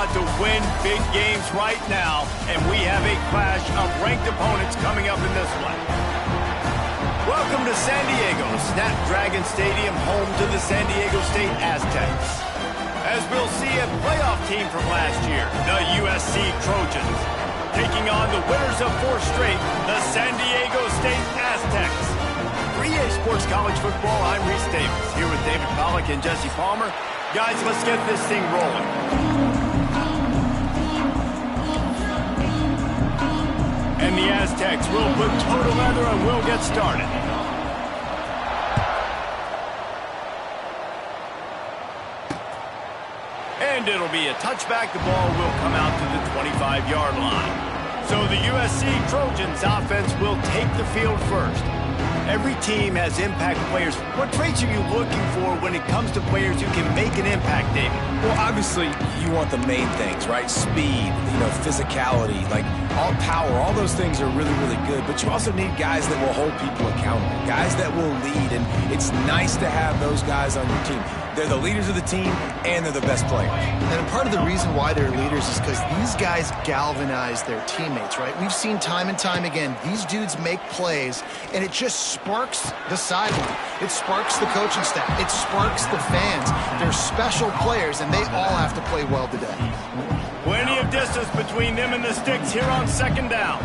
about to win big games right now, and we have a clash of ranked opponents coming up in this one. Welcome to San Diego, Snapdragon Stadium, home to the San Diego State Aztecs. As we'll see a playoff team from last year, the USC Trojans, taking on the winners of 4 straight, the San Diego State Aztecs. For EA Sports College Football, I'm Reese Davis, here with David Pollack and Jesse Palmer. Guys, let's get this thing rolling. And the Aztecs will put toe to leather and we'll get started. And it'll be a touchback. The ball will come out to the 25-yard line. So the USC Trojans offense will take the field first. Every team has impact players. What traits are you looking for when it comes to players who can make an impact, David? Well, obviously, you want the main things, right? Speed, physicality, like all power, all those things are really, really good. But you also need guys that will hold people accountable, guys that will lead. And it's nice to have those guys on your team. They're the leaders of the team, and they're the best players. And part of the reason why they're leaders is because these guys galvanize their teammates, right? We've seen time and time again, these dudes make plays, and it just sparks the sideline. It sparks the coaching staff. It sparks the fans. They're special players, and they all have to play well today. Plenty of distance between them and the sticks here on second down.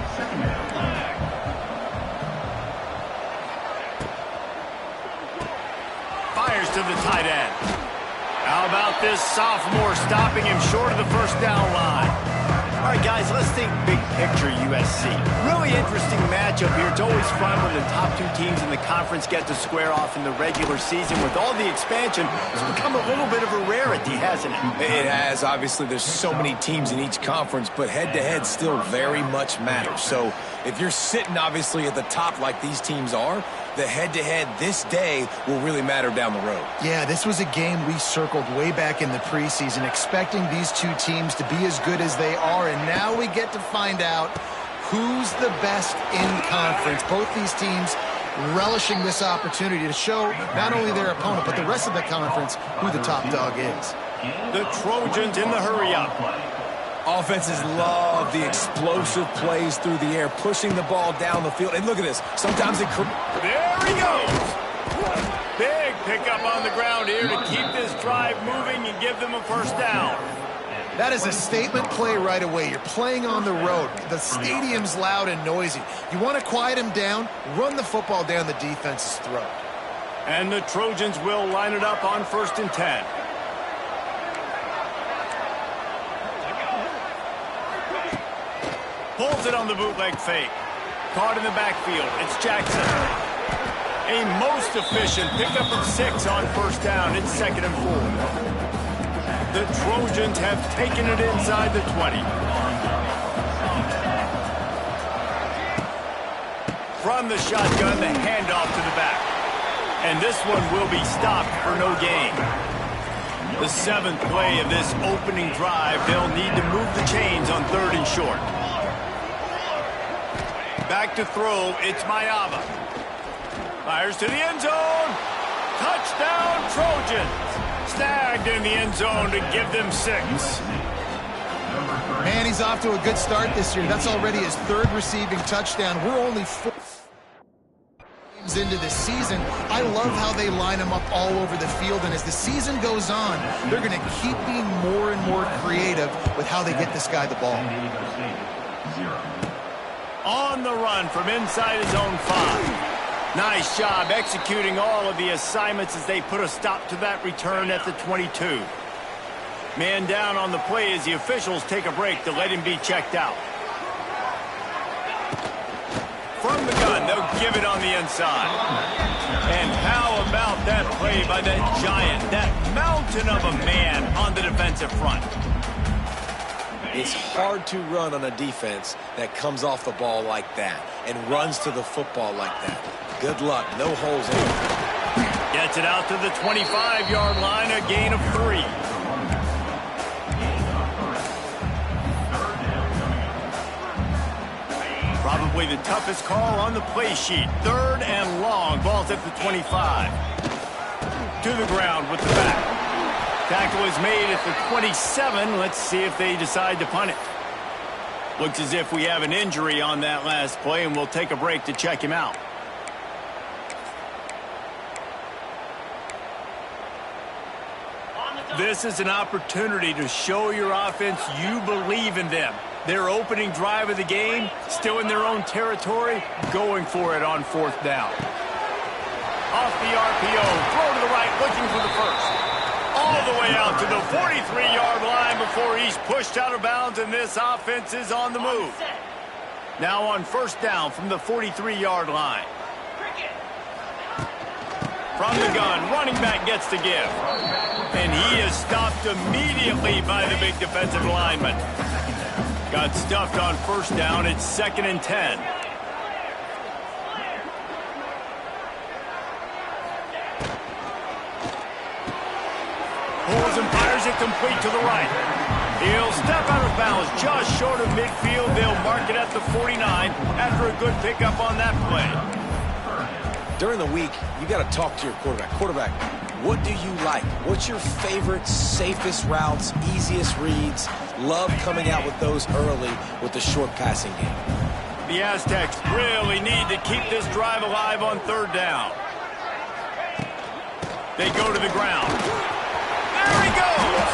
Fires to the tight end. How about this sophomore stopping him short of the first down line? All right, guys, let's think big picture USC. Really interesting matchup here. It's always fun when the top 2 teams in the conference get to square off in the regular season. With all the expansion, it's become a little bit of a rarity, hasn't it? It has. Obviously, there's so many teams in each conference, but head-to-head still very much matters. So if you're sitting, obviously, at the top like these teams are, the head-to-head this day will really matter down the road. Yeah, this was a game we circled way back in the preseason, expecting these 2 teams to be as good as they are, and now we get to find out who's the best in conference. Both these teams relishing this opportunity to show not only their opponent, but the rest of the conference who the top dog is. The Trojans in the hurry-up. Offenses love the explosive plays through the air, pushing the ball down the field. And look at this. Sometimes it... There he goes. Big pickup on the ground here to keep this drive moving and give them a first down. That is a statement play right away. You're playing on the road. The stadium's loud and noisy. You want to quiet him down, run the football down the defense's throat. And the Trojans will line it up on 1st and 10. Pulls it on the bootleg fake. Caught in the backfield. It's Jackson. A most efficient pickup of 6 on first down. It's 2nd and 4. The Trojans have taken it inside the 20. From the shotgun, the handoff to the back. And this one will be stopped for no gain. The 7th play of this opening drive, they'll need to move the chains on 3rd and short. Back to throw, it's Mayava. Fires to the end zone. Touchdown, Trojans. Snagged in the end zone to give them 6. Man, he's off to a good start this year. That's already his 3rd receiving touchdown. We're only 4 games into this season. I love how they line him up all over the field, and as the season goes on, they're going to keep being more and more creative with how they get this guy the ball. On the run from inside his own 5. Nice job executing all of the assignments as they put a stop to that return at the 22. Man down on the play as the officials take a break to let him be checked out. From the gun, they'll give it on the inside. And how about that play by that giant, that mountain of a man on the defensive front? It's hard to run on a defense that comes off the ball like that and runs to the football like that. Good luck. No holes in it. Gets it out to the 25-yard line, a gain of 3. Probably the toughest call on the play sheet. 3rd and long. Ball's at the 25. To the ground with the back. Tackle is made at the 27. Let's see if they decide to punt it. Looks as if we have an injury on that last play, and we'll take a break to check him out. This is an opportunity to show your offense you believe in them. Their opening drive of the game, still in their own territory, going for it on 4th down. Off the RPO, throw to the right, looking for the first. All the way out to the 43-yard line before he's pushed out of bounds, and this offense is on the move. Now on 1st down from the 43-yard line. From the gun, running back gets the give. And he is stopped immediately by the big defensive lineman. Got stuffed on 1st down. It's 2nd and 10. Pulls and fires it complete to the right. He'll step out of bounds just short of midfield. They'll mark it at the 49 after a good pickup on that play. During the week, you got to talk to your quarterback. Quarterback, what do you like? What's your favorite, safest routes, easiest reads? Love coming out with those early with the short passing game. The Aztecs really need to keep this drive alive on 3rd down. They go to the ground. There he goes!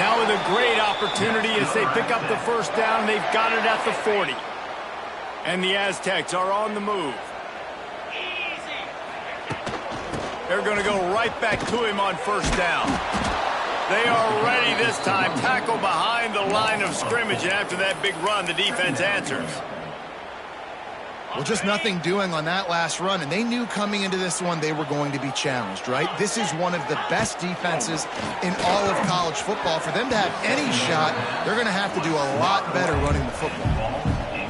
Now with a great opportunity as they pick up the 1st down. They've got it at the 40. And the Aztecs are on the move. They're going to go right back to him on 1st down. They are ready this time. Tackle behind the line of scrimmage, and after that big run, the defense answers. Well, just nothing doing on that last run, and they knew coming into this one they were going to be challenged, right? This is one of the best defenses in all of college football. For them to have any shot, they're going to have to do a lot better running the football.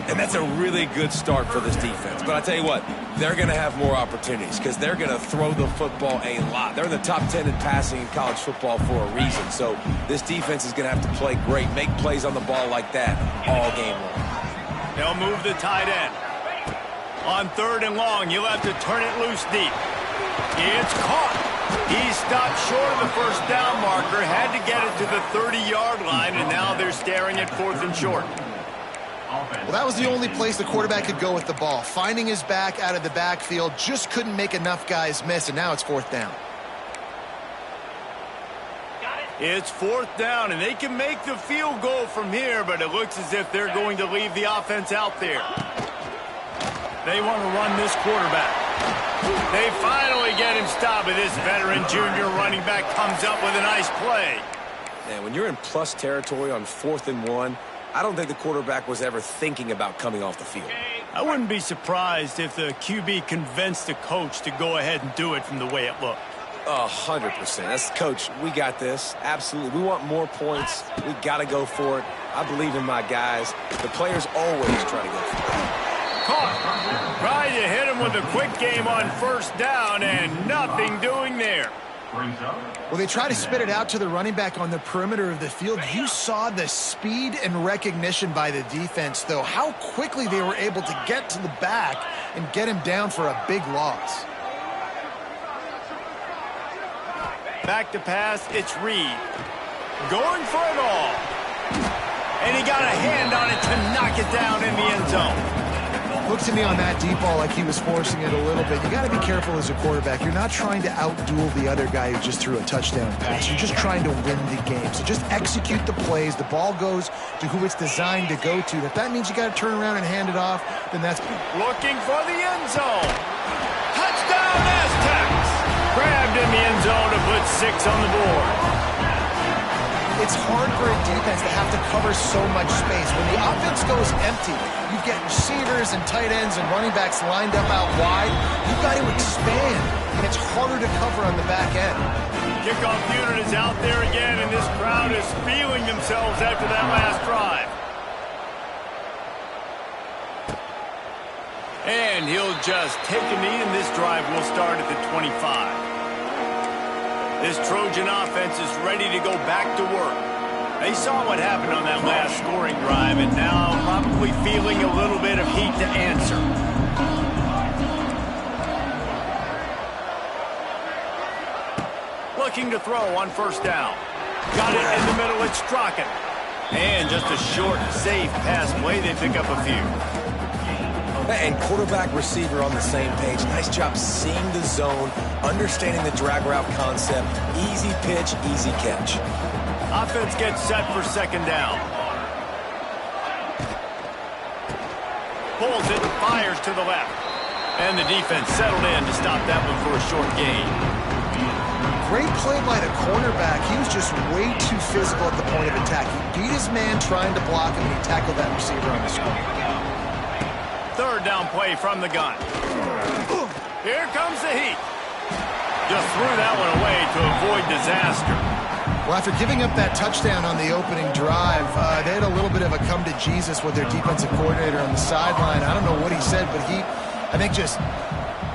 And that's a really good start for this defense. But I tell you what, they're going to have more opportunities because they're going to throw the football a lot. They're in the top 10 in passing in college football for a reason. So this defense is going to have to play great, make plays on the ball like that all game long. They'll move the tight end. On 3rd and long, you'll have to turn it loose deep. It's caught. He stopped short of the 1st down marker, had to get it to the 30-yard line, and now they're staring at 4th and short. Well, that was the only place the quarterback could go with the ball. Finding his back out of the backfield, just couldn't make enough guys miss, and now it's 4th down. It's 4th down, and they can make the field goal from here, but it looks as if they're going to leave the offense out there. They want to run this quarterback. They finally get him stopped, but this veteran junior running back comes up with a nice play. And when you're in plus territory on 4th and 1, I don't think the quarterback was ever thinking about coming off the field. I wouldn't be surprised if the QB convinced the coach to go ahead and do it from the way it looked. 100%. That's coach. We got this. Absolutely. We want more points. We got to go for it. I believe in my guys. The players always try to go for it. Caught. Tried to hit him with a quick game on 1st down, and nothing doing there. Well, they try to spit it out to the running back on the perimeter of the field. You saw the speed and recognition by the defense, though, how quickly they were able to get to the back and get him down for a big loss. Back to pass, it's Reed. Going for it all. And he got a hand on it to knock it down in the end zone. Looked to me on that deep ball like he was forcing it a little bit. You got to be careful as a quarterback. You're not trying to outduel the other guy who just threw a touchdown pass. You're just trying to win the game. So just execute the plays. The ball goes to who it's designed to go to. If that means you got to turn around and hand it off, then that's... Looking for the end zone. Touchdown, Aztecs. Grabbed in the end zone to put 6 on the board. It's hard for a defense to have to cover so much space. When the offense goes empty, you get receivers and tight ends and running backs lined up out wide. You've got to expand, and it's harder to cover on the back end. Kickoff unit is out there again, and this crowd is feeling themselves after that last drive. And he'll just take a knee, and this drive will start at the 25. This Trojan offense is ready to go back to work. They saw what happened on that last scoring drive, and now probably feeling a little bit of heat to answer. Looking to throw on 1st down. Got it in the middle. It's Strachan. And just a short, safe pass play. They pick up a few. And quarterback, receiver on the same page. Nice job seeing the zone, understanding the drag route concept. Easy pitch, easy catch. Offense gets set for second down. Pulls it, fires to the left. And the defense settled in to stop that one for a short gain. Great play by the cornerback. He was just way too physical at the point of attack. He beat his man trying to block him, and he tackled that receiver on the screen. Third down play from the gun. Here comes the heat. Just threw that one away to avoid disaster. Well, after giving up that touchdown on the opening drive, they had a little bit of a come to Jesus with their defensive coordinator on the sideline. I don't know what he said, but he, I think, just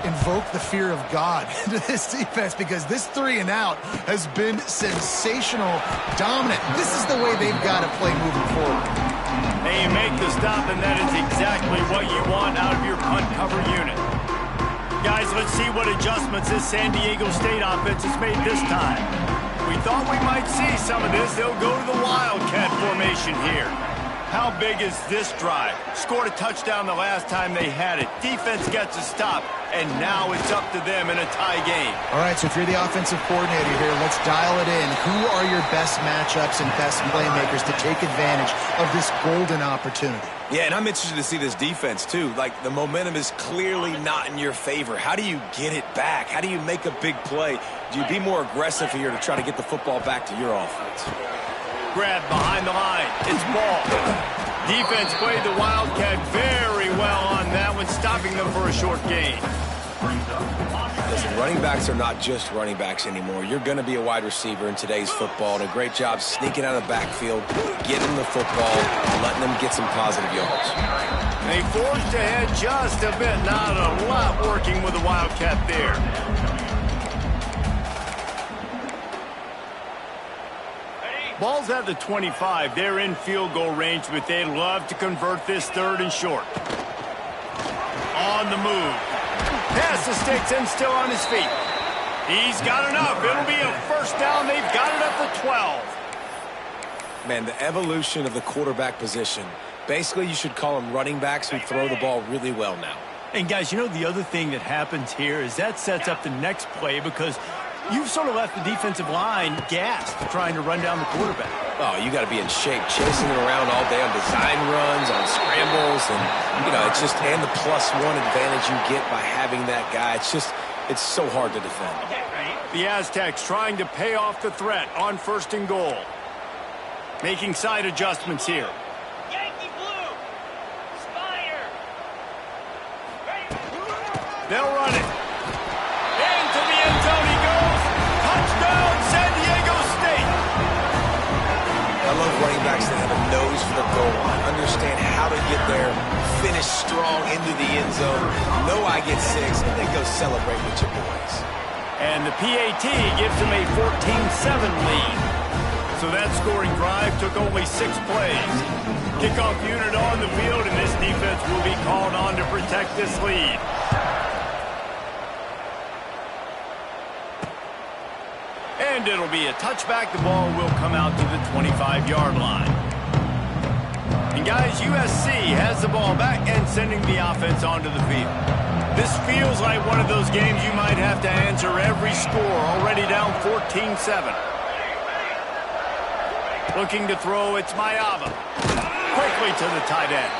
invoked the fear of God into this defense, because this 3-and-out has been sensational, dominant. This is the way they've got to play moving forward. They make the stop, and that is exactly what you want out of your punt cover unit. Guys, let's see what adjustments this San Diego State offense has made this time. We thought we might see some of this. They'll go to the Wildcat formation here. How big is this drive? Scored a touchdown the last time they had it. Defense gets a stop, and now it's up to them in a tie game. All right, so if you're the offensive coordinator here, let's dial it in. Who are your best matchups and best playmakers to take advantage of this golden opportunity? Yeah, and I'm interested to see this defense, too. Like, the momentum is clearly not in your favor. How do you get it back? How do you make a big play? Do you be more aggressive here to try to get the football back to your offense? Grab behind the line. It's ball. Defense played the Wildcat very well on that one, stopping them for a short gain. Listen, running backs are not just running backs anymore. You're going to be a wide receiver in today's football, and a great job sneaking out of the backfield, getting the football, and letting them get some positive yards. They forged ahead just a bit. Not a lot working with the Wildcat there. Ball's at the 25. They're in field goal range, but they'd love to convert this third and short. On the move. Pass the sticks and still on his feet. He's got enough. It'll be a first down. They've got it at the 12. Man, the evolution of the quarterback position. Basically, you should call them running backs who throw the ball really well now. And, guys, you know the other thing that happens here is that sets up the next play, because you've sort of left the defensive line gassed trying to run down the quarterback. Oh, you got to be in shape, chasing him around all day on design runs, on scrambles, and, you know, it's just, and the +1 advantage you get by having that guy. It's so hard to defend. The Aztecs trying to pay off the threat on 1st and goal. Making side adjustments here. Yankee Blue! Spire! They'll run it. Into the end zone he goes. Touchdown, San Diego State. I love running backs that have a nose for the goal line, understand how to get there, finish strong into the end zone, know I get 6, and then go celebrate with your boys. And the PAT gives them a 14-7 lead. So that scoring drive took only 6 plays. Kickoff unit on the field, and this defense will be called on to protect this lead. And it'll be a touchback. The ball will come out to the 25-yard line. And guys, USC has the ball back and sending the offense onto the field. This feels like one of those games you might have to answer every score. Already down 14-7. Looking to throw, it's Mayava. Quickly to the tight end.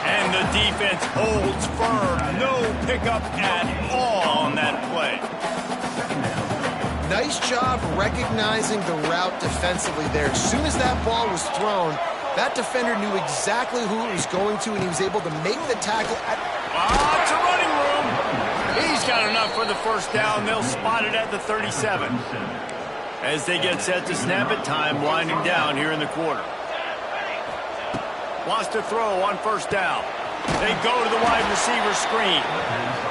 And the defense holds firm. No pickup at all on that play. Nice job recognizing the route defensively there. As soon as that ball was thrown, that defender knew exactly who it was going to, and he was able to make the tackle. It's a running room. He's got enough for the first down. They'll spot it at the 37. As they get set to snap it, time winding down here in the quarter. Wants to throw on 1st down. They go to the wide receiver screen.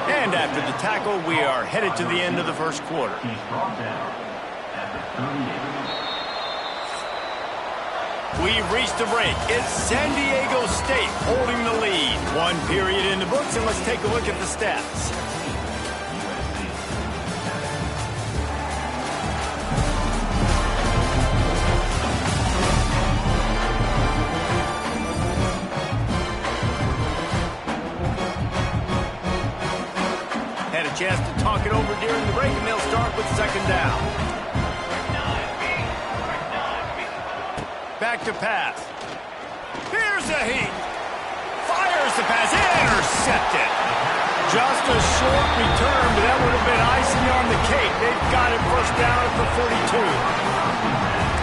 And after the tackle, we are headed to the end of the 1st quarter. We've reached a break. It's San Diego State holding the lead. 1 period in the books, and let's take a look at the stats. chance to talk it over during the break, and they'll start with second down. Back to pass. Here's a heat. Fires the pass. Intercepted. Just a short return, but that would have been icing on the cake. They've got it first down at the 42.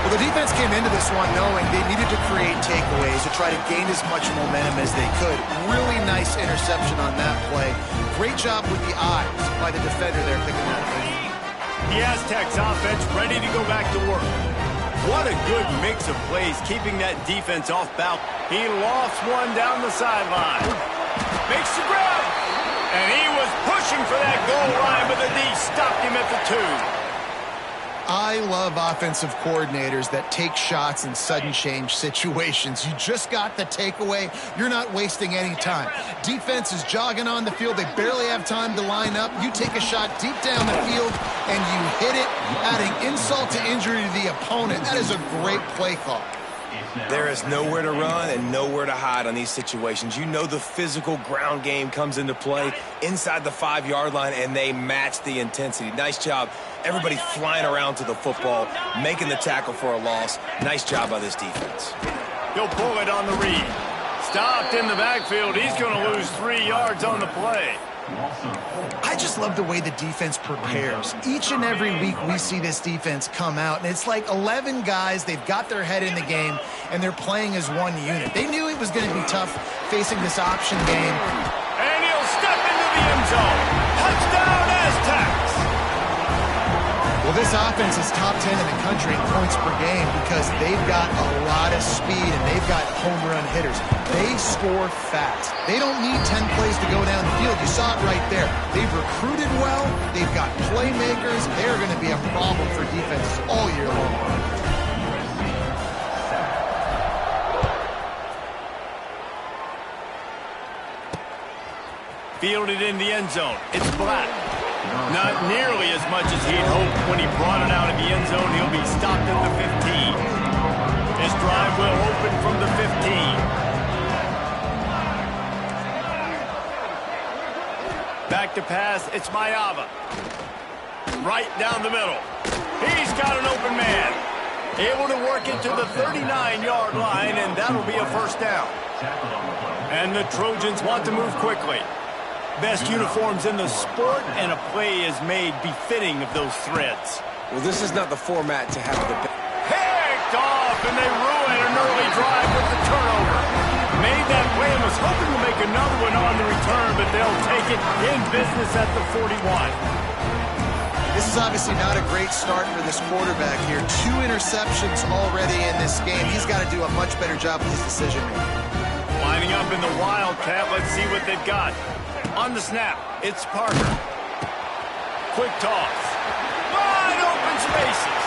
Well, the defense came into this one knowing they needed to create takeaways to try to gain as much momentum as they could. Really nice interception on that play. Great job with the eyes by the defender there picking that up. The Aztecs offense ready to go back to work. What a good mix of plays keeping that defense off balance. He lost one down the sideline. Makes the grab. And he was pushing for that goal line, but the D stopped him at the 2. I love offensive coordinators that take shots in sudden change situations. You just got the takeaway. You're not wasting any time. Defense is jogging on the field. They barely have time to line up. You take a shot deep down the field, and you hit it, adding insult to injury to the opponent. That is a great play call. There is nowhere to run and nowhere to hide on these situations. You know the physical ground game comes into play inside the 5-yard line, and they match the intensity. Nice job. Everybody flying around to the football, making the tackle for a loss. Nice job by this defense. He'll pull it on the read. Stopped in the backfield. He's going to lose 3 yards on the play. I just love the way the defense prepares. Each and every week we see this defense come out, and it's like 11 guys. They've got their head in the game, and they're playing as one unit. They knew it was going to be tough facing this option game. And he'll step into the end zone. Touchdown, Aztecs! Well, this offense is top 10 in the country in points per game because they've got a lot of speed and they've got home run hitters. They score fast. They don't need 10 plays to go down the field. You saw it right there. They've recruited well. They've got playmakers. They're going to be a problem for defenses all year long. Fielded in the end zone. It's Black. Not nearly as much as he'd hoped when he brought it out of the end zone. He'll be stopped at the 15. This drive will open from the 15. Back to pass. It's Mayava. Right down the middle. He's got an open man. Able to work it to the 39-yard line, and that'll be a first down. And the Trojans want to move quickly. Best uniforms in the sport, and a play is made befitting of those threads. Well, this is not the format to have the... Picked off, and they ruin an early drive with the turnover. Made that play and was hoping to make another one on the return, but they'll take it in business at the 41. This is obviously not a great start for this quarterback here. 2 interceptions already in this game. He's got to do a much better job with his decision-making. Lining up in the Wildcat, let's see what they've got. On the snap, it's Parker. Quick toss. Wide open spaces.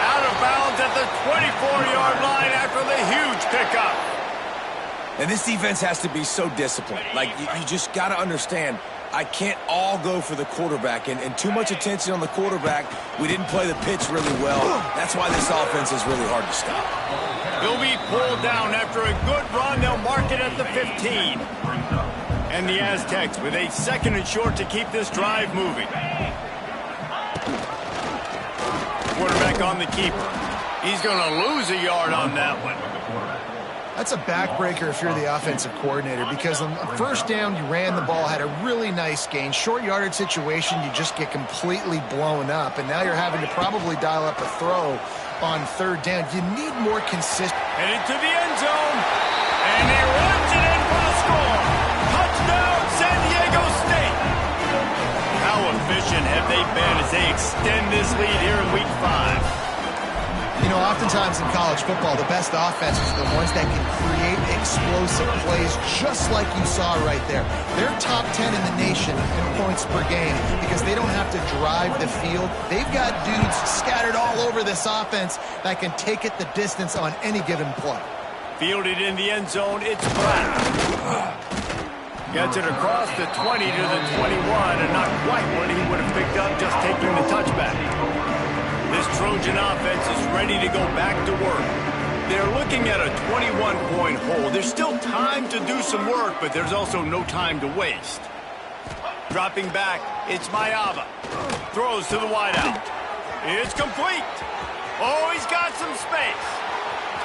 Out of bounds at the 24-yard line after the huge pickup. And this defense has to be so disciplined. Like, you just got to understand, I can't all go for the quarterback. And too much attention on the quarterback. We didn't play the pitch really well. That's why this offense is really hard to stop. He'll be pulled down after a good run. They'll mark it at the 15. And the Aztecs with a second and short to keep this drive moving. Quarterback on the keeper. He's going to lose a yard on that one. That's a backbreaker if you're the offensive coordinator, because on the first down, you ran the ball, had a really nice gain. Short yardage situation, you just get completely blown up, and now you're having to probably dial up a throw on third down. You need more consistent. Headed to the end zone, and he runs it in for the score. Touchdown, San Diego State. How efficient have they been as they extend this lead here in Week 5? You know, oftentimes in college football, the best offenses are the ones that can create explosive plays just like you saw right there. They're top 10 in the nation in points per game because they don't have to drive the field. They've got dudes scattered all over this offense that can take it the distance on any given play. Fielded in the end zone, it's Black. Gets it across the 20 to the 21, and not quite what he would have picked up just taking the touchback. This Trojan offense is ready to go back to work. They're looking at a 21-point hole. There's still time to do some work, but there's also no time to waste. Dropping back, it's Mayava. Throws to the wideout. It's complete. Oh, he's got some space.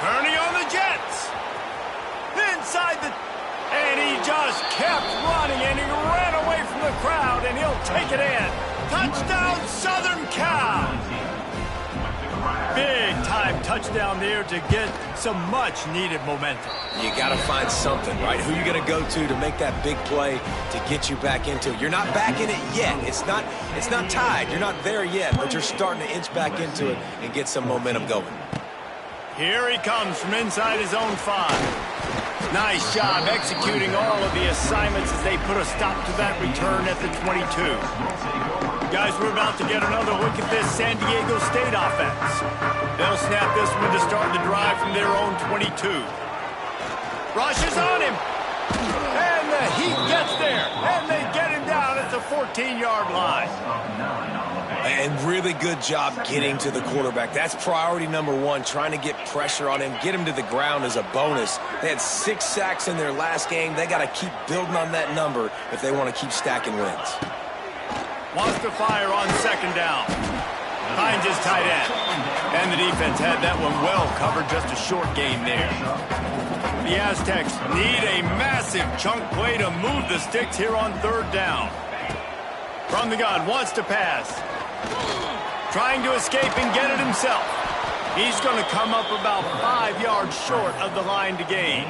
Turning on the Jets. Inside the... And he just kept running, and he ran away from the crowd, and he'll take it in. Touchdown, Southern Cal. Big-time touchdown there to get some much-needed momentum. You got to find something, right? Who you going to go to make that big play to get you back into it? You're not back in it yet. It's not tied. You're not there yet, but you're starting to inch back into it and get some momentum going. Here he comes from inside his own 5. Nice job executing all of the assignments as they put a stop to that return at the 22. Guys, we're about to get another look at this San Diego State offense. They'll snap this one to start the drive from their own 22. Rushes on him. And the Heat gets there. And they get him down at the 14-yard line. And really good job getting to the quarterback. That's priority number 1, trying to get pressure on him, get him to the ground as a bonus. They had 6 sacks in their last game. They got to keep building on that number if they want to keep stacking wins. Wants to fire on second down. Finds his tight end. And the defense had that one well covered, just a short game there. The Aztecs need a massive chunk play to move the sticks here on third down. From the gun, wants to pass. Trying to escape and get it himself. He's going to come up about 5 yards short of the line to gain.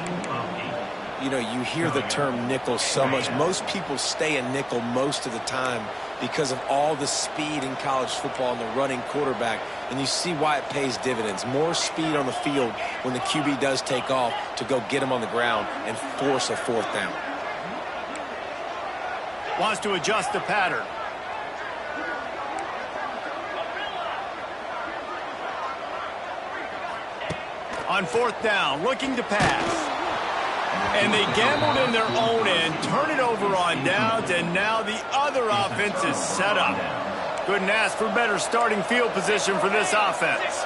You know, you hear the term nickel so much. Most people stay in nickel most of the time because of all the speed in college football and the running quarterback. And you see why it pays dividends. More speed on the field when the QB does take off to go get him on the ground and force a 4th down. Wants to adjust the pattern. On 4th down, looking to pass. And they gambled in their own end, turn it over on downs, and now the other offense is set up. Couldn't ask for better starting field position for this offense.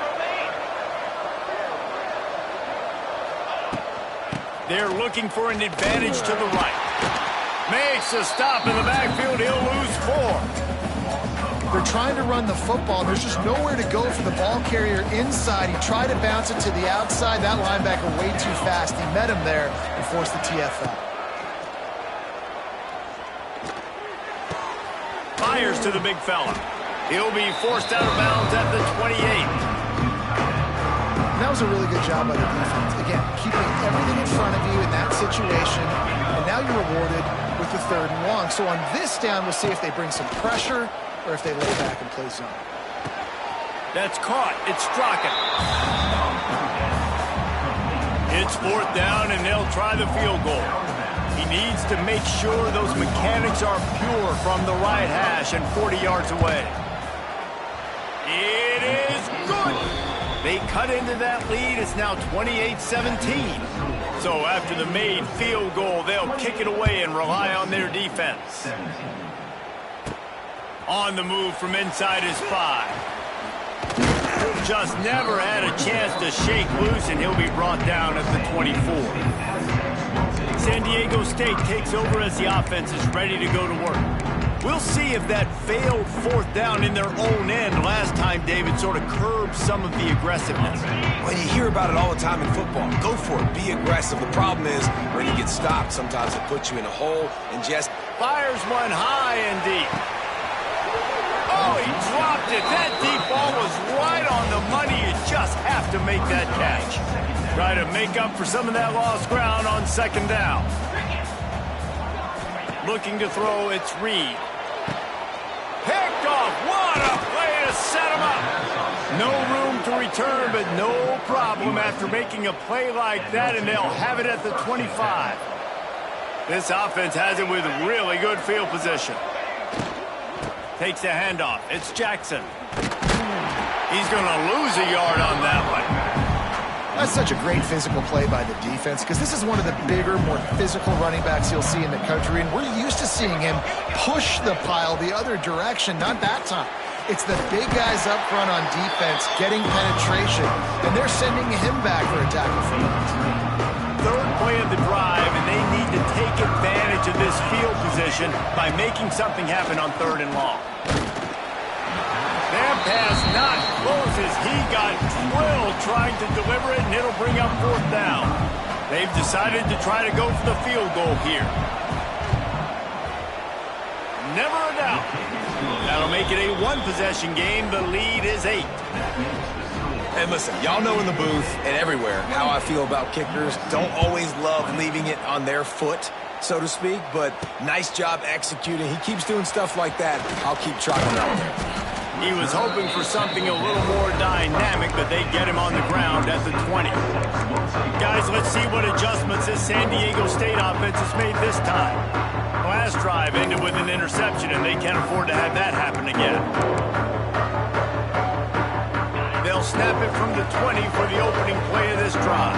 They're looking for an advantage to the right. Makes a stop in the backfield. He'll lose 4. They're trying to run the football. There's just nowhere to go for the ball carrier inside. He tried to bounce it to the outside. That linebacker way too fast. He met him there and forced the TFL. Fires to the big fella. He'll be forced out of bounds at the 28. And that was a really good job by the defense. Again, keeping everything in front of you in that situation. And now you're rewarded with the 3rd and long. So on this down, we'll see if they bring some pressure or if they lay back and play zone. That's caught. It's Straka. It's 4th down, and they'll try the field goal. He needs to make sure those mechanics are pure from the right hash and 40 yards away. It is good. They cut into that lead. It's now 28-17. So after the made field goal, they'll kick it away and rely on their defense. On the move from inside his 5. Just never had a chance to shake loose, and he'll be brought down at the 24. San Diego State takes over as the offense is ready to go to work. We'll see if that failed 4th down in their own end last time, David, sort of curbed some of the aggressiveness. Well, you hear about it all the time in football. Go for it. Be aggressive. The problem is when you get stopped, sometimes it puts you in a hole and just... Fires one high and deep. Oh, he dropped it. That deep ball was right on the money. You just have to make that catch. Try to make up for some of that lost ground on 2nd down. Looking to throw, it's Reed. Picked off. What a play to set him up. No room to return, but no problem after making a play like that, and they'll have it at the 25. This offense has it with really good field position. Takes a handoff. It's Jackson. He's going to lose a yard on that one. That's such a great physical play by the defense because this is one of the bigger, more physical running backs you'll see in the country, and we're used to seeing him push the pile the other direction. Not that time. It's the big guys up front on defense getting penetration, and they're sending him back for a tackle for loss. 3rd play of the drive, and they need to take advantage advantage of this field position by making something happen on 3rd and long. That pass not close as he got drilled trying to deliver it, and it'll bring up 4th down. They've decided to try to go for the field goal here. Never a doubt. That'll make it a 1-possession game. The lead is 8. And listen, y'all know in the booth and everywhere how I feel about kickers. Don't always love leaving it on their foot, so to speak, but nice job executing. He keeps doing stuff like that. I'll keep trotting out there. He was hoping for something a little more dynamic, but they get him on the ground at the 20. Guys, let's see what adjustments this San Diego State offense has made this time. Last drive ended with an interception, and they can't afford to have that happen again. They'll snap it from the 20 for the opening play of this drive.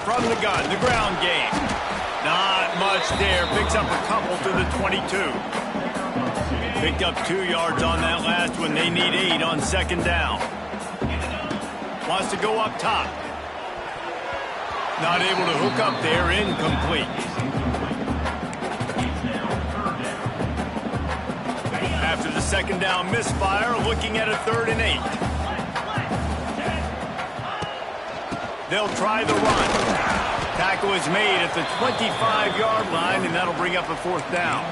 From the gun, the ground game. Not much there. Picks up a couple to the 22. Picked up 2 yards on that last one. They need 8 on 2nd down. Wants to go up top. Not able to hook up there. Incomplete. After the 2nd down misfire, looking at a 3rd and 8. They'll try the run. Tackle is made at the 25-yard line, and that'll bring up a 4th down.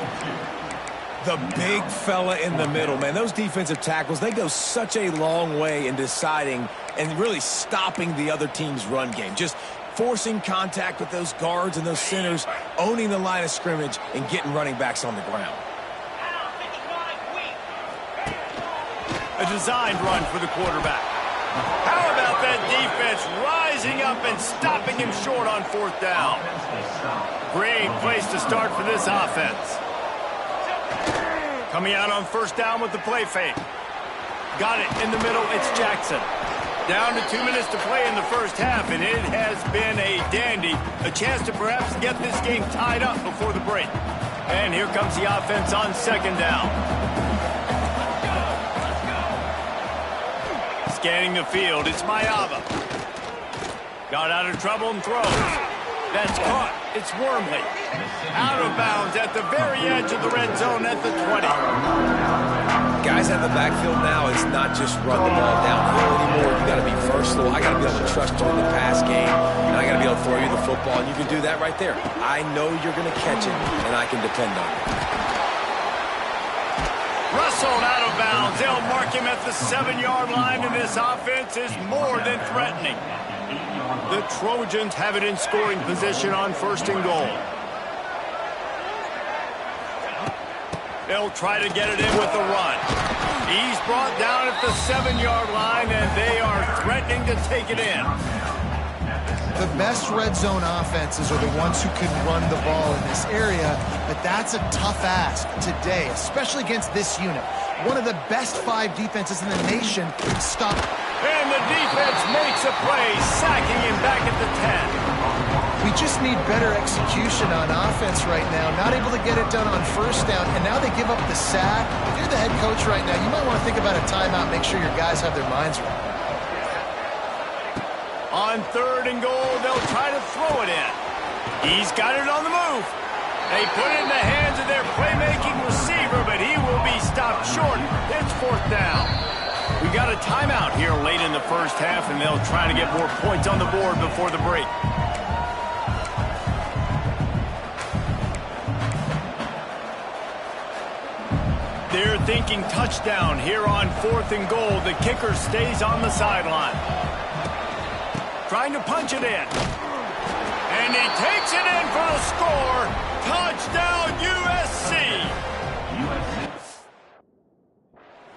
The big fella in the middle, man. Those defensive tackles, they go such a long way in deciding and really stopping the other team's run game. Just forcing contact with those guards and those centers, owning the line of scrimmage, and getting running backs on the ground. A designed run for the quarterback. How about that defense rising up and stopping him short on 4th down? Great place to start for this offense. Coming out on 1st down with the play fake. Got it in the middle. It's Jackson. Down to 2 minutes to play in the 1st half, and it has been a dandy. A chance to perhaps get this game tied up before the break. And here comes the offense on 2nd down. Scanning the field, it's Mayava. Got out of trouble and throws. That's caught. It's Wormley. Out of bounds at the very edge of the red zone at the 20. Guys at the backfield now, it's not just run the ball downhill anymore. You got to be versatile. I got to be able to trust you in the pass game, and I got to be able to throw you the football, and you can do that right there. I know you're going to catch it, and I can depend on it. Rustled out of bounds. They'll mark him at the 7-yard line, and this offense is more than threatening. The Trojans have it in scoring position on 1st and goal. They'll try to get it in with the run. He's brought down at the 7-yard line, and they are threatening to take it in. The best red zone offenses are the ones who can run the ball in this area, but that's a tough ask today, especially against this unit. One of the best 5 defenses in the nation stop. And the defense makes a play, sacking him back at the 10. We just need better execution on offense right now. Not able to get it done on 1st down, and now they give up the sack. If you're the head coach right now, you might want to think about a timeout, make sure your guys have their minds right. On 3rd and goal, they'll try to throw it in. He's got it on the move. They put it in the hands of their playmaking receiver, but he will be stopped short. It's 4th down. We got a timeout here late in the 1st half, and they'll try to get more points on the board before the break. They're thinking touchdown here on 4th and goal. The kicker stays on the sideline. Trying to punch it in. And he takes it in for the score. Touchdown, USC.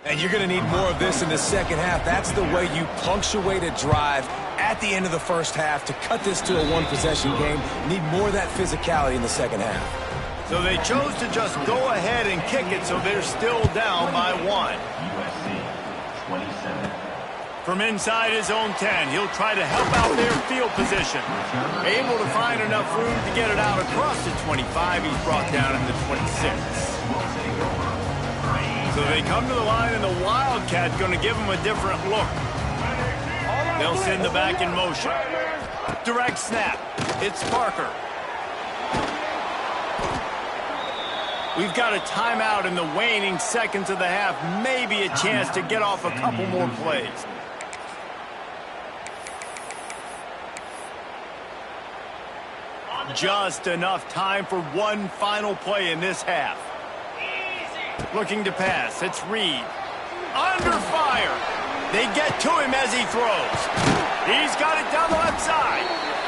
And you're going to need more of this in the 2nd half. That's the way you punctuate a drive at the end of the 1st half to cut this to a 1-possession game. Need more of that physicality in the 2nd half. So they chose to just go ahead and kick it, so they're still down by 1. From inside his own 10, he'll try to help out their field position. Able to find enough room to get it out across the 25. He's brought down in the 26. So they come to the line, and the Wildcat going to give him a different look. They'll send the back in motion. Direct snap. It's Parker. We've got a timeout in the waning seconds of the half. Maybe a chance to get off a couple more plays. Just enough time for one final play in this half. Looking to pass. It's Reed. Under fire. They get to him as he throws. He's got it down the left side.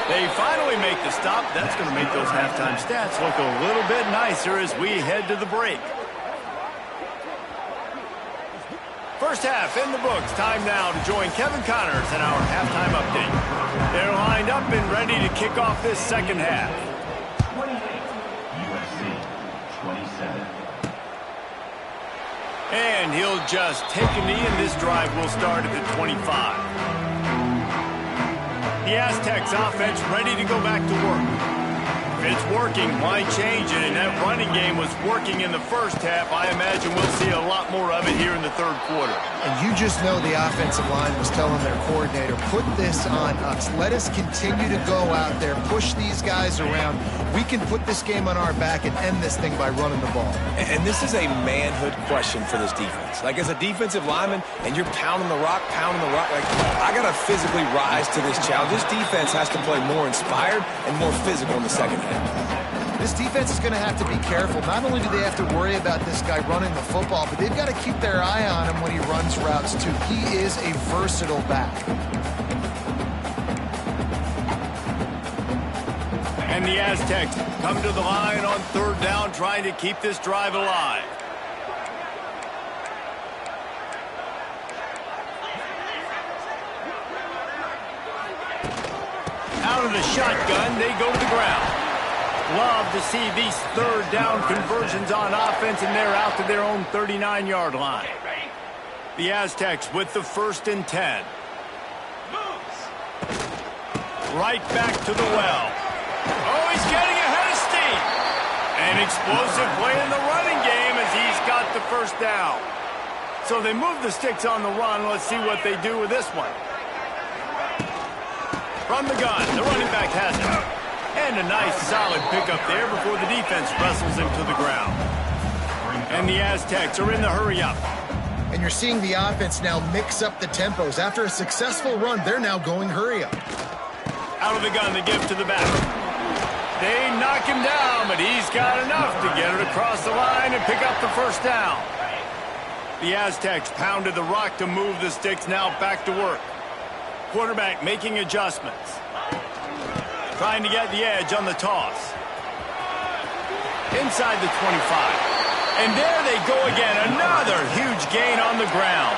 They finally make the stop. That's going to make those halftime stats look a little bit nicer as we head to the break. First half in the books. Time now to join Kevin Connors in our halftime update. They're lined up and ready to kick off this second half. 28, USC, 27. And he'll just take a knee, and this drive will start at the 25. The Aztecs offense ready to go back to work. If it's working, why change it? And that running game was working in the first half. I imagine we'll see a lot more of it here in the third quarter. And you just know the offensive line was telling their coordinator, put this on us. Let us continue to go out there, push these guys around. We can put this game on our back and end this thing by running the ball. And this is a manhood question for this defense. Like, as a defensive lineman, and you're pounding the rock, like, I got to physically rise to this challenge. This defense has to play more inspired and more physical in the second half. This defense is going to have to be careful. Not only do they have to worry about this guy running the football, but they've got to keep their eye on him when he runs routes, too. He is a versatile back. And the Aztecs come to the line on third down, trying to keep this drive alive. Out of the shotgun, they go to the ground. Love to see these third down conversions on offense, and they're out to their own 39-yard line. The Aztecs with the 1st and 10. Right back to the well. Oh, he's getting ahead of steam. An explosive play in the running game as he's got the first down. So they move the sticks on the run. Let's see what they do with this one. From the gun, the running back has it. And a nice solid pickup there before the defense wrestles him to the ground. And the Aztecs are in the hurry-up. And you're seeing the offense now mix up the tempos. After a successful run, they're now going hurry-up. Out of the gun, they give to the back. They knock him down, but he's got enough to get it across the line and pick up the first down. The Aztecs pounded the rock to move the sticks, now back to work. Quarterback making adjustments. Trying to get the edge on the toss. Inside the 25. And there they go again. Another huge gain on the ground.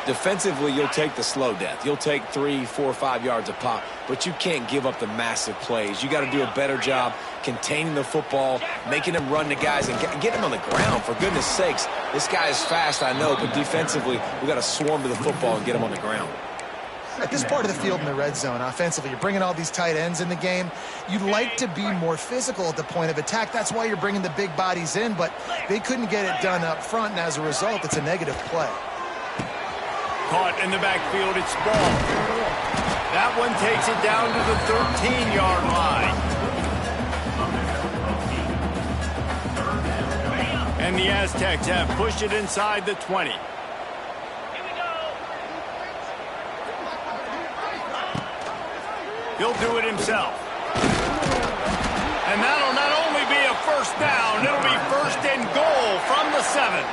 Defensively, you'll take the slow death. You'll take 3, 4, 5 yards a pop, but you can't give up the massive plays. You got to do a better job containing the football, making them run to guys, and get them on the ground. For goodness sakes, this guy is fast, I know, but defensively, we got to swarm to the football and get him on the ground. At this part of the field in the red zone, offensively, you're bringing all these tight ends in the game. You'd like to be more physical at the point of attack. That's why you're bringing the big bodies in, but they couldn't get it done up front, and as a result, it's a negative play. Caught in the backfield, it's ball. That one takes it down to the 13-yard line. And the Aztecs have pushed it inside the 20. He'll do it himself. And that'll not only be a first down, it'll be 1st and goal from the 7.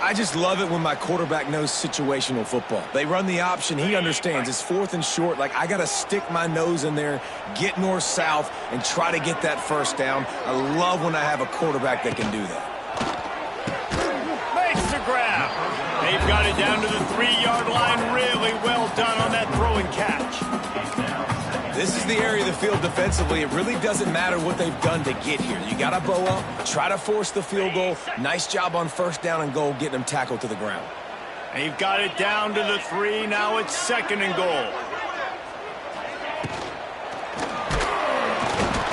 I just love it when my quarterback knows situational football. They run the option. He understands. It's 4th and short. Like, I got to stick my nose in there, get north-south, and try to get that first down. I love when I have a quarterback that can do that. Makes the grab. They've got it down to the 3-yard line. Really well done on that throw and catch. This is the area of the field defensively. It really doesn't matter what they've done to get here. You got to bow up, try to force the field goal. Nice job on 1st down and goal, getting them tackled to the ground. They've got it down to the 3. Now it's 2nd and goal.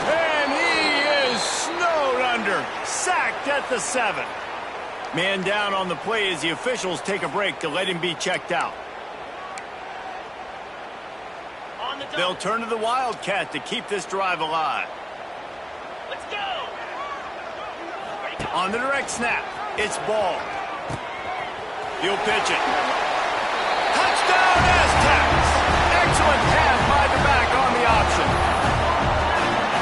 And he is snowed under. Sacked at the 7. Man down on the play as the officials take a break to let him be checked out. on the double. They'll turn to the Wildcat to keep this drive alive. Let's go. Ready, go. On the direct snap, it's ball. He'll pitch it. Touchdown, Aztecs! Excellent pass by the back on the option.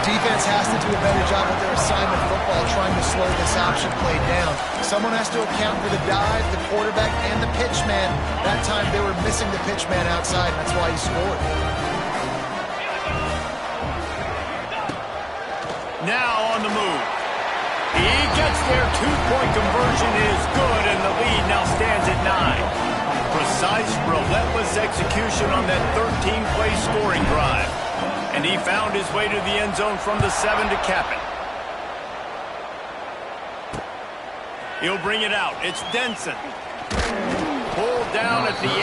Defense has to do a better job with their assignment football trying to slow this option play down. Someone has to account for the dive, the quarterback, and the pitch man. That time they were missing the pitch man outside, and that's why he scored. Now on the move. He gets there. 2-point conversion is good, and the lead now stands at 9. Precise, relentless execution on that 13-play scoring drive. And he found his way to the end zone from the 7 to cap it. He'll bring it out. It's Denson. Pulled down at the 18,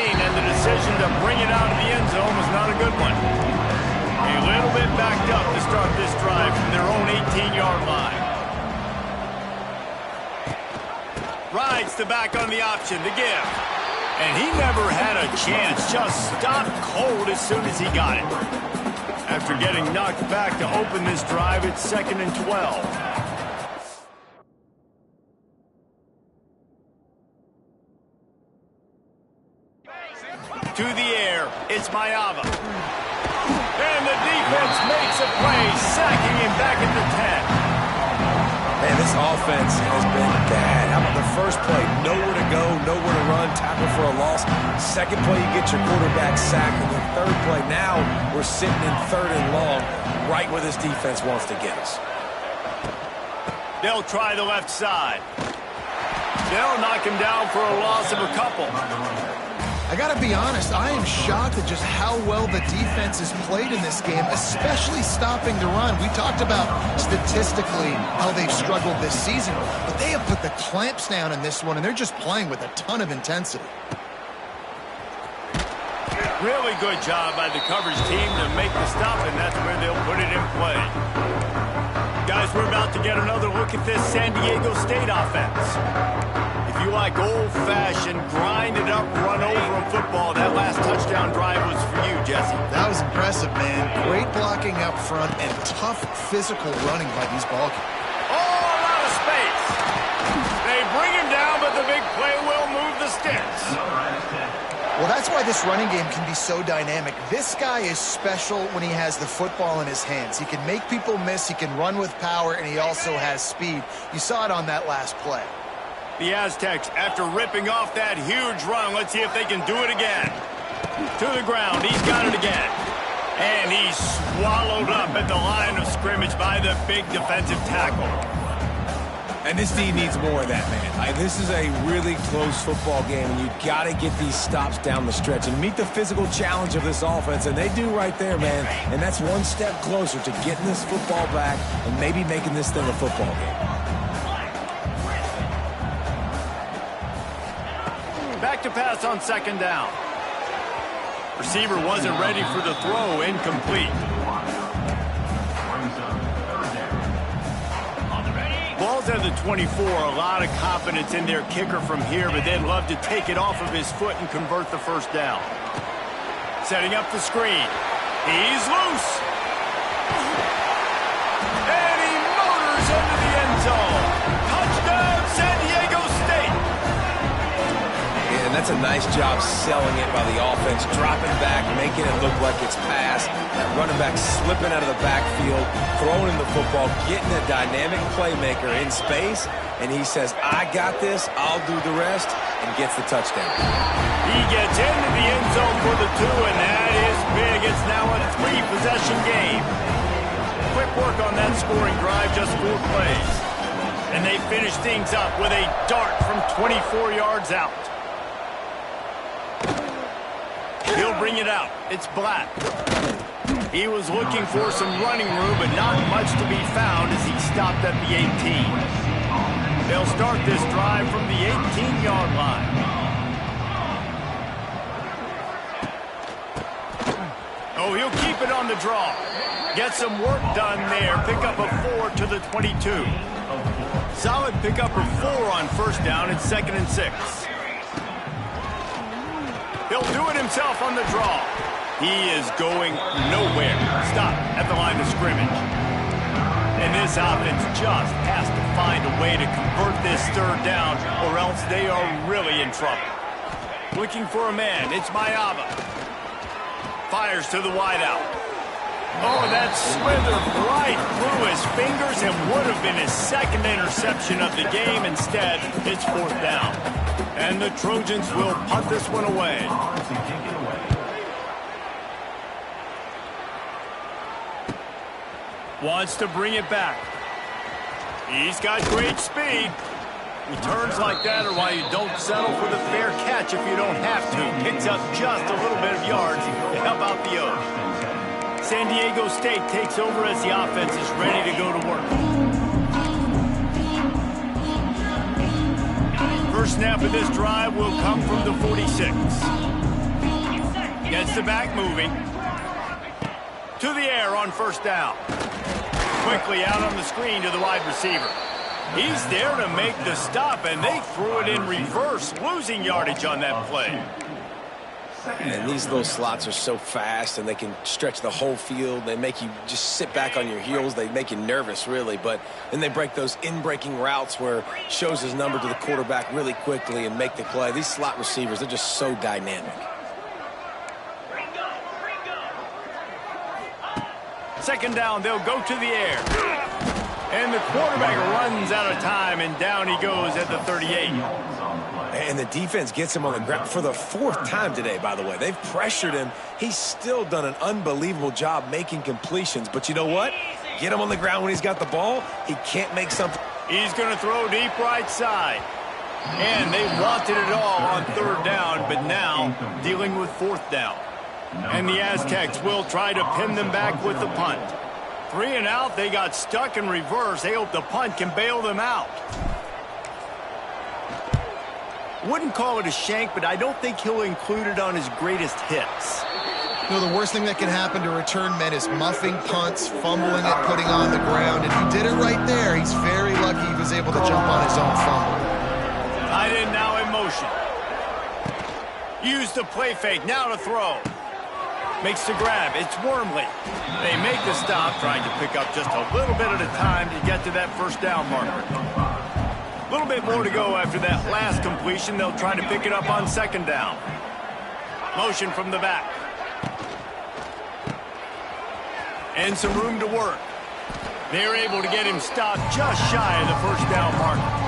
and the decision to bring it out of the end zone was not a good one. A little bit backed up to start this drive from their own 18-yard line. Rides the back on the option to give. And he never had a chance. Just stopped cold as soon as he got it. After getting knocked back to open this drive, it's 2nd and 12. To the air, it's Mayava. And the defense makes a play, sacking him back at the 10. Man, this offense has been bad. How about the first play? Nowhere to go, nowhere to run, tackle for a loss. Second play, you get your quarterback sacked. And the third play, now we're sitting in 3rd and long, right where this defense wants to get us. They'll try the left side. They'll knock him down for a loss of a couple. I got to be honest, I am shocked at just how well the defense has played in this game, especially stopping the run. We talked about statistically how they've struggled this season, but they have put the clamps down in this one, and they're just playing with a ton of intensity. Really good job by the coverage team to make the stop, and that's where they'll put it in play. Guys, we're about to get another look at this San Diego State offense. If you like old-fashioned, grind-it-up, run-over football, that last touchdown drive was for you, Jesse. That was impressive, man. Great blocking up front and tough physical running by these ball kickers. All out of space. They bring him down, but the big play will move the sticks. Well, that's why this running game can be so dynamic. This guy is special when he has the football in his hands. He can make people miss, he can run with power, and he also has speed. You saw it on that last play. The Aztecs, after ripping off that huge run, let's see if they can do it again. To the ground, he's got it again. And he's swallowed up at the line of scrimmage by the big defensive tackle. And this D needs more of that, man. This is a really close football game, and you've got to get these stops down the stretch and meet the physical challenge of this offense, and they do right there, man. And that's one step closer to getting this football back and maybe making this thing a football game. Back to pass on 2nd down. Receiver wasn't ready for the throw, incomplete. Ball's at the 24, a lot of confidence in their kicker from here, but they'd love to take it off of his foot and convert the first down. Setting up the screen. He's loose. And he motors into the end zone. Touchdown, San Diego State. And that's a nice job selling it by the offense, dropping back, making it look like it's passed. That running back slipping out of the backfield, throwing in the football, getting a dynamic playmaker in space, and he says, I got this, I'll do the rest, and gets the touchdown. He gets into the end zone for the 2, and that is big. It's now a 3-possession game. Quick work on that scoring drive, just 4 plays. And they finish things up with a dart from 24 yards out. He'll bring it out. It's Black. He was looking for some running room, but not much to be found as he stopped at the 18. They'll start this drive from the 18-yard line. Oh, he'll keep it on the draw. Get some work done there. Pick up a 4 to the 22. Solid pickup of 4 on first down. It's 2nd and 6. He'll do it himself on the draw. He is going nowhere. Stop at the line of scrimmage. And this offense just has to find a way to convert this third down, or else they are really in trouble. Looking for a man. It's Mayava. Fires to the wideout. Oh, that slithered right through his fingers and would have been his second interception of the game. Instead, it's fourth down. And the Trojans will punt this one away. Wants to bring it back. He's got great speed. Returns like that are why you don't settle for the fair catch if you don't have to. Picks up just a little bit of yards to help out the O's. San Diego State takes over as the offense is ready to go to work. First snap of this drive will come from the 46. Gets the back moving. To the air on first down. Quickly out on the screen to the wide receiver. He's there to make the stop, and they threw it in reverse, losing yardage on that play. And these little slots are so fast, and they can stretch the whole field. They make you just sit back on your heels. They make you nervous, really. But then they break those in-breaking routes where shows his number to the quarterback really quickly and make the play. These slot receivers, they're just so dynamic. Second down, they'll go to the air. And the quarterback runs out of time, and down he goes at the 38. And the defense gets him on the ground for the fourth time today, by the way. They've pressured him. He's still done an unbelievable job making completions. But you know what? Get him on the ground when he's got the ball. He can't make something. He's going to throw deep right side. And they wanted it all on third down, but now dealing with fourth down. And the Aztecs will try to pin them back with the punt. 3 and out, they got stuck in reverse. They hope the punt can bail them out. Wouldn't call it a shank, but I don't think he'll include it on his greatest hits. You know, the worst thing that can happen to return men is muffing punts, fumbling it, putting on the ground, and he did it right there. He's very lucky he was able to jump on his own fumble. Tight end now in motion. Use the play fake, now to throw. Makes the grab. It's Wormley. They make the stop, trying to pick up just a little bit at a time to get to that first down marker. A little bit more to go after that last completion. They'll try to pick it up on second down. Motion from the back. And some room to work. They're able to get him stopped just shy of the first down marker.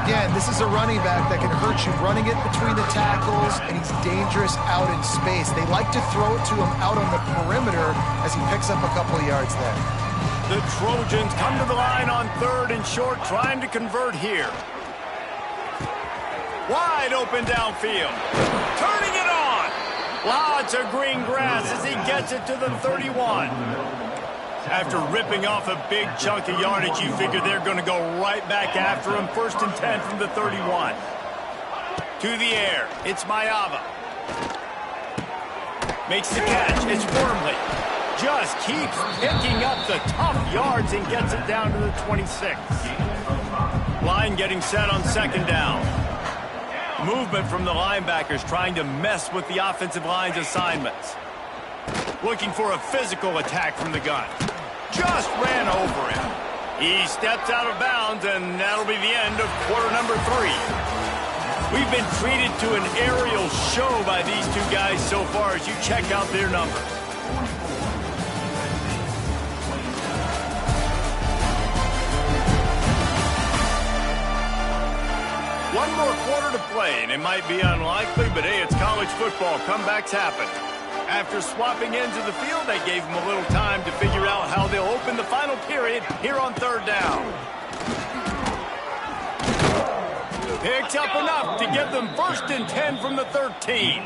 Again, this is a running back that can hurt you running it between the tackles, and he's dangerous out in space. They like to throw it to him out on the perimeter as he picks up a couple of yards there. The Trojans come to the line on third and short, trying to convert here. Wide open downfield. Turning it on. Lots of green grass as he gets it to the 31. After ripping off a big chunk of yardage, you figure they're going to go right back after him. First and 10 from the 31. To the air. It's Mayava. Makes the catch. It's Wormley. Just keeps picking up the tough yards and gets it down to the 26. Line getting set on second down. Movement from the linebackers trying to mess with the offensive line's assignments. Looking for a physical attack from the gun. Just ran over him. He steps out of bounds, and that'll be the end of quarter number 3. We've been treated to an aerial show by these two guys so far as you check out their numbers. One more quarter to play, and it might be unlikely, but hey, it's college football. Comebacks happen. After swapping ends of the field, they gave them a little time to figure out how they'll open the final period here on third down. Picks up enough to get them first and 10 from the 13.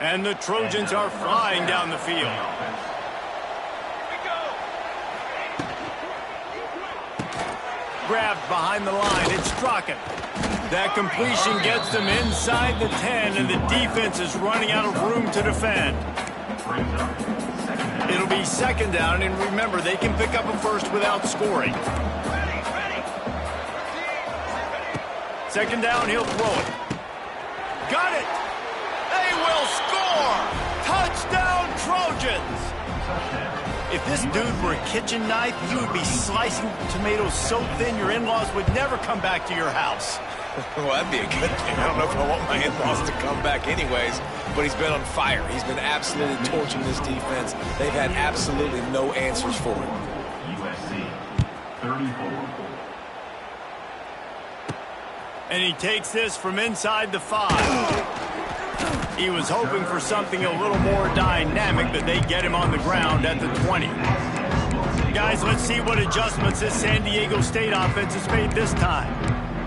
And the Trojans are flying down the field. Grabbed behind the line, it's Strachan. That completion gets them inside the 10, and the defense is running out of room to defend. It'll be second down, and remember, they can pick up a first without scoring. Second down, he'll throw it. Got it! They will score! Touchdown, Trojans! If this dude were a kitchen knife, he would be slicing tomatoes so thin your in-laws would never come back to your house. Well, that'd be a good thing. I don't know if I want my in-laws to come back anyways, but he's been on fire. He's been absolutely torching this defense. They've had absolutely no answers for him. USC 34. And he takes this from inside the 5. He was hoping for something a little more dynamic, but they get him on the ground at the 20. Guys, let's see what adjustments this San Diego State offense has made this time.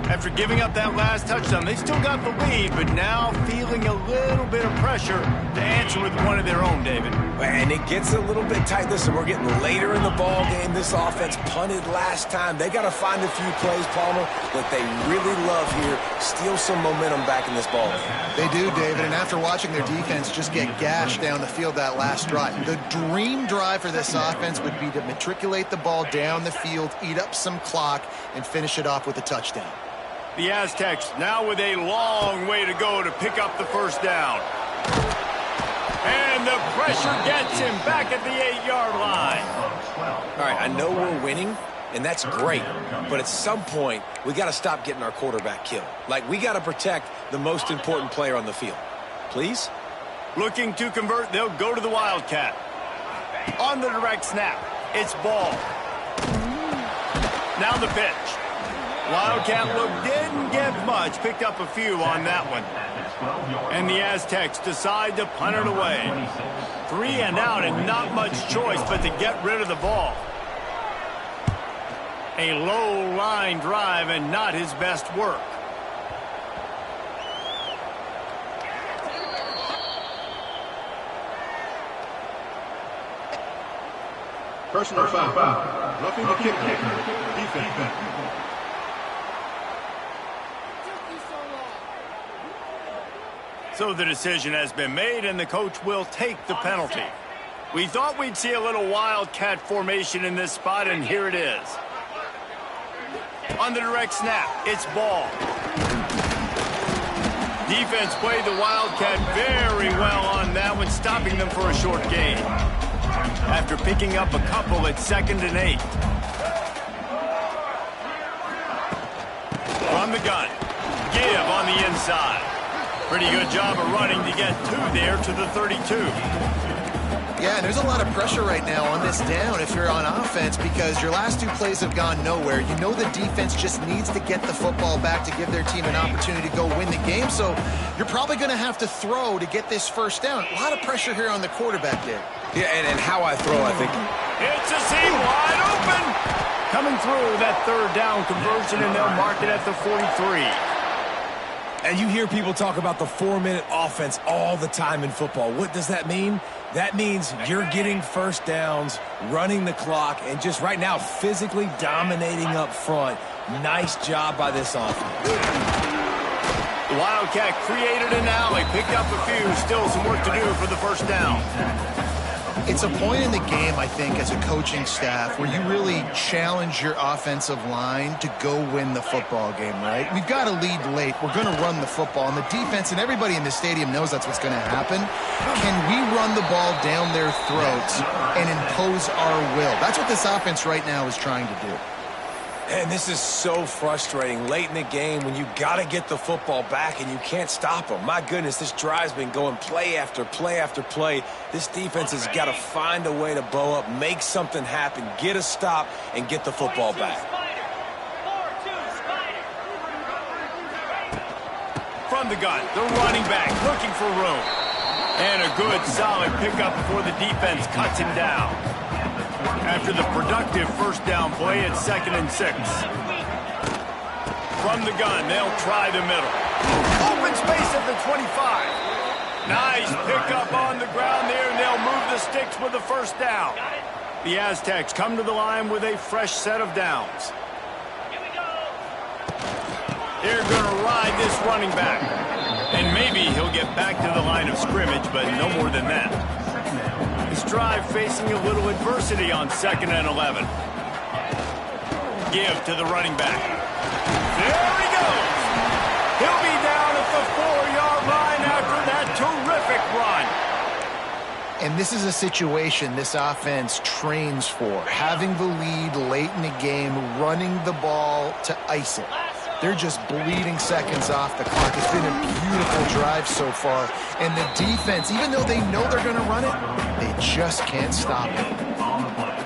After giving up that last touchdown, they still got the lead, but now feeling a little bit of pressure to answer with one of their own, David. And it gets a little bit tight. Listen, we're getting later in the ball game. This offense punted last time. They got to find a few plays, Palmer, that they really love here. Steal some momentum back in this ball game. They do, David, and after watching their defense just get gashed down the field that last drive, the dream drive for this offense would be to matriculate the ball down the field, eat up some clock, and finish it off with a touchdown. The Aztecs now with a long way to go to pick up the first down. And the pressure gets him back at the 8-yard line. All right, I know we're winning, and that's great. But at some point, we got to stop getting our quarterback killed. Like, we got to protect the most important player on the field. Please? Looking to convert, they'll go to the Wildcat. On the direct snap, it's ball. Now the pitch. Wildcat look didn't get much, picked up a few on that one. And the Aztecs decide to punt it away. 3 and out and not much choice but to get rid of the ball. A low line drive and not his best work. Personal foul. Roughing the kicker. Defense. So the decision has been made, and the coach will take the penalty. We thought we'd see a little Wildcat formation in this spot, and here it is. On the direct snap, it's ball. Defense played the Wildcat very well on that one, stopping them for a short gain. After picking up a couple at 2nd and 8. From the gun, give on the inside. Pretty good job of running to get 2 there to the 32. Yeah, and there's a lot of pressure right now on this down if you're on offense because your last 2 plays have gone nowhere. You know the defense just needs to get the football back to give their team an opportunity to go win the game, so you're probably going to have to throw to get this first down. A lot of pressure here on the quarterback there. Yeah, and how I throw, I think. It's a seam wide open. Coming through that 3rd down conversion, and they'll mark it at the 43. And you hear people talk about the 4-minute offense all the time in football. What does that mean? That means you're getting first downs, running the clock, and just right now physically dominating up front. Nice job by this offense. The Wildcat created an alley, picked up a few, still some work to do for the first down. It's a point in the game, I think, as a coaching staff where you really challenge your offensive line to go win the football game, right? We've got to lead late. We're going to run the football, and the defense and everybody in the stadium knows that's what's going to happen. Can we run the ball down their throats and impose our will? That's what this offense right now is trying to do. And this is so frustrating late in the game when you got to get the football back and you can't stop them. My goodness, this drive's been going play after play after play. This defense has got to find a way to bow up, make something happen, get a stop, and get the football back. From the gun, the running back looking for room. And a good solid pickup before the defense cuts him down. After the productive first down play at 2nd and 6. From the gun, they'll try the middle. Open space at the 25. Nice pickup on the ground there, and they'll move the sticks with the first down. The Aztecs come to the line with a fresh set of downs. They're going to ride this running back. And maybe he'll get back to the line of scrimmage, but no more than that. This drive facing a little adversity on 2nd and 11. Give to the running back. There he goes. He'll be down at the 4-yard line after that terrific run. And this is a situation this offense trains for, having the lead late in the game, running the ball to ice it. They're just bleeding seconds off the clock. It's been a beautiful drive so far. And the defense, even though they know they're going to run it, they just can't stop it.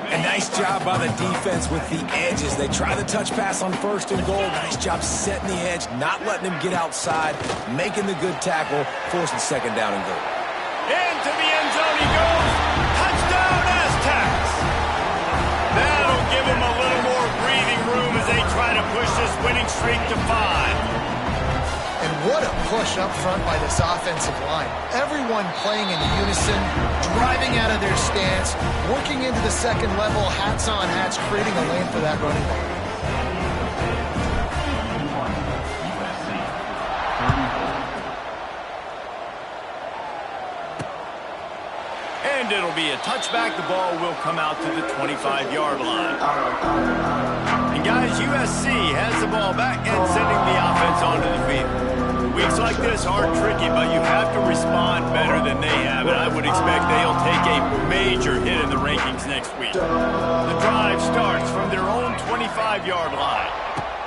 A nice job by the defense with the edges. They try the touch pass on 1st and goal. Nice job setting the edge, not letting him get outside, making the good tackle, forcing 2nd down and goal. Into the end zone he goes. Touchdown, Aztecs. That'll give him a little more breathing room as they try to push this winning streak to 5. And what a push up front by this offensive line. Everyone playing in unison, driving out of their stance, working into the 2nd level, hats on hats, creating a lane for that running back. And it'll be a touchback. The ball will come out to the 25-yard line. And guys, USC has the ball back and sending the offense onto the field. Weeks like this are tricky, but you have to respond better than they have, and I would expect they'll take a major hit in the rankings next week. The drive starts from their own 25-yard line.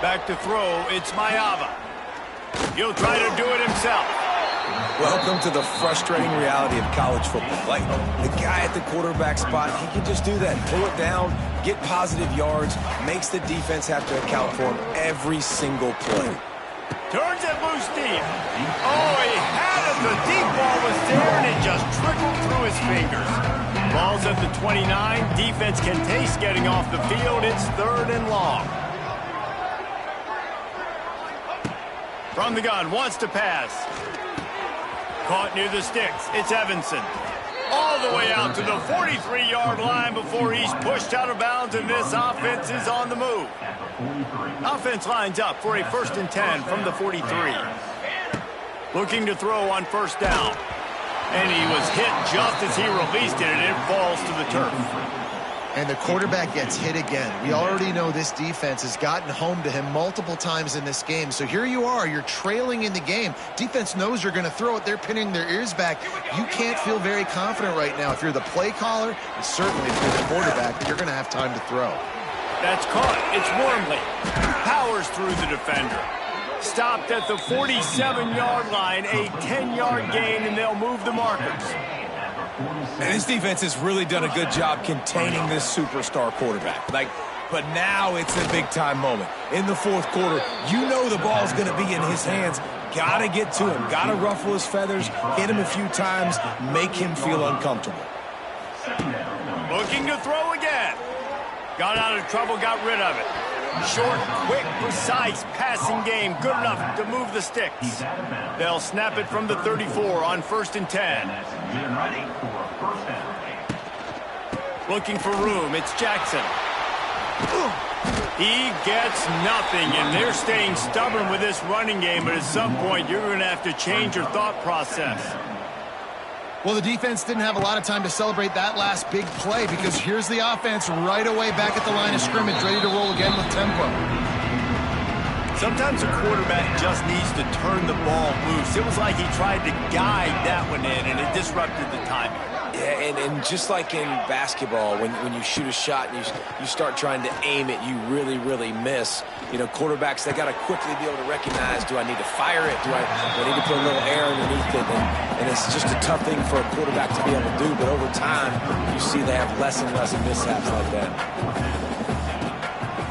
Back to throw, it's Mayava. He'll try to do it himself. Welcome to the frustrating reality of college football. Like, the guy at the quarterback spot, he can just do that. Pull it down, get positive yards, makes the defense have to account for him every single play. Turns it loose deep. Oh, he had it. The deep ball was there, and it just trickled through his fingers. Ball's at the 29. Defense can taste getting off the field. It's 3rd and long. From the gun, wants to pass. Caught near the sticks. It's Evanson. All the way out to the 43-yard line before he's pushed out of bounds, and this offense is on the move. Offense lines up for a 1st and 10 from the 43. Looking to throw on 1st down. And he was hit just as he released it, and it falls to the turf. And the quarterback gets hit again. We already know this defense has gotten home to him multiple times in this game. So here you are, you're trailing in the game. Defense knows you're going to throw it. They're pinning their ears back. You can't feel very confident right now. If you're the play caller, and certainly if you're the quarterback, you're going to have time to throw. That's caught. It's Wormley. Powers through the defender. Stopped at the 47-yard line, a 10-yard gain, and they'll move the markers. And this defense has really done a good job containing this superstar quarterback. But now it's a big-time moment. In the 4th quarter, you know the ball's going to be in his hands. Got to get to him. Got to ruffle his feathers, hit him a few times, make him feel uncomfortable. Looking to throw again. Got out of trouble, got rid of it. Short, quick, precise passing game. Good enough to move the sticks. They'll snap it from the 34 on 1st and 10. Looking for room. It's Jackson. He gets nothing, and they're staying stubborn with this running game, but at some point you're going to have to change your thought process. Well, the defense didn't have a lot of time to celebrate that last big play because here's the offense right away back at the line of scrimmage, ready to roll again with tempo. Sometimes a quarterback just needs to turn the ball loose. It was like he tried to guide that one in, and it disrupted the timing. Yeah, and just like in basketball, when you shoot a shot and you start trying to aim it, you really, really miss. You know, quarterbacks, they got to quickly be able to recognize, do I need to fire it? Do I need to put a little air underneath it? And it's just a tough thing for a quarterback to be able to do. But over time, you see they have less and less mishaps like that.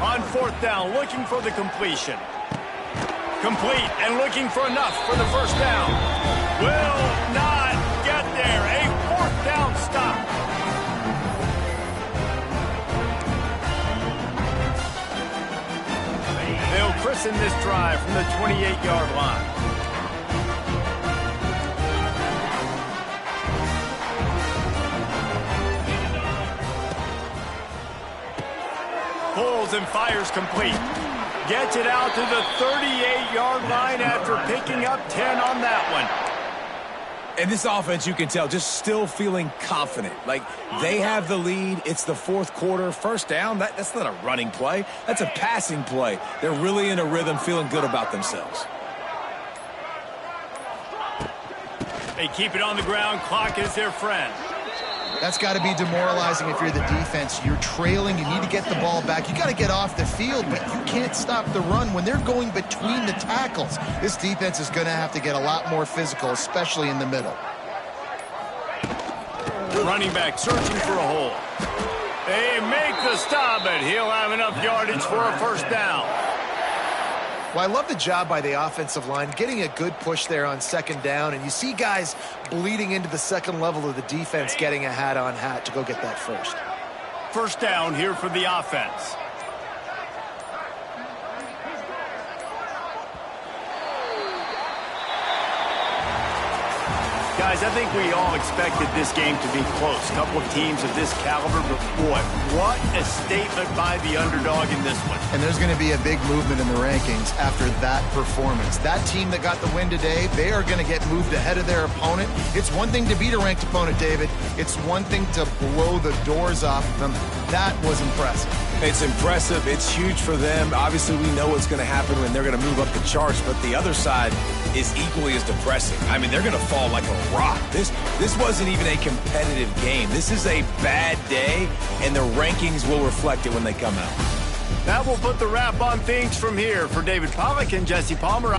On 4th down, looking for the completion. Complete and looking for enough for the 1st down. Will not get there. A 4th down stop. They'll christen this drive from the 28-yard line. Pulls and fires complete. Gets it out to the 38-yard line after picking up 10 on that one. And this offense, you can tell, just still feeling confident. Like, they have the lead. It's the 4th quarter. 1st down, that's not a running play. That's a passing play. They're really in a rhythm, feeling good about themselves. They keep it on the ground. Clock is their friend. That's got to be demoralizing if you're the defense. You're trailing. You need to get the ball back. You got to get off the field, but you can't stop the run when they're going between the tackles. This defense is going to have to get a lot more physical, especially in the middle. Running back searching for a hole. They make the stop, but he'll have enough yardage for a first down. Well, I love the job by the offensive line, getting a good push there on second down, and you see guys bleeding into the second level of the defense getting a hat-on-hat to go get that first. First down here for the offense. Guys, I think we all expected this game to be close. A couple of teams of this caliber, but boy, what a statement by the underdog in this one. And there's going to be a big movement in the rankings after that performance. That team that got the win today, they are going to get moved ahead of their opponent. It's one thing to beat a ranked opponent, David. It's one thing to blow the doors off of them. That was impressive. It's impressive. It's huge for them. Obviously, we know what's going to happen when they're going to move up the charts, but the other side is equally as depressing. I mean, they're going to fall like a rock. This wasn't even a competitive game. This is a bad day, and the rankings will reflect it when they come out. That will put the wrap on things from here. For David Pollack and Jesse Palmer.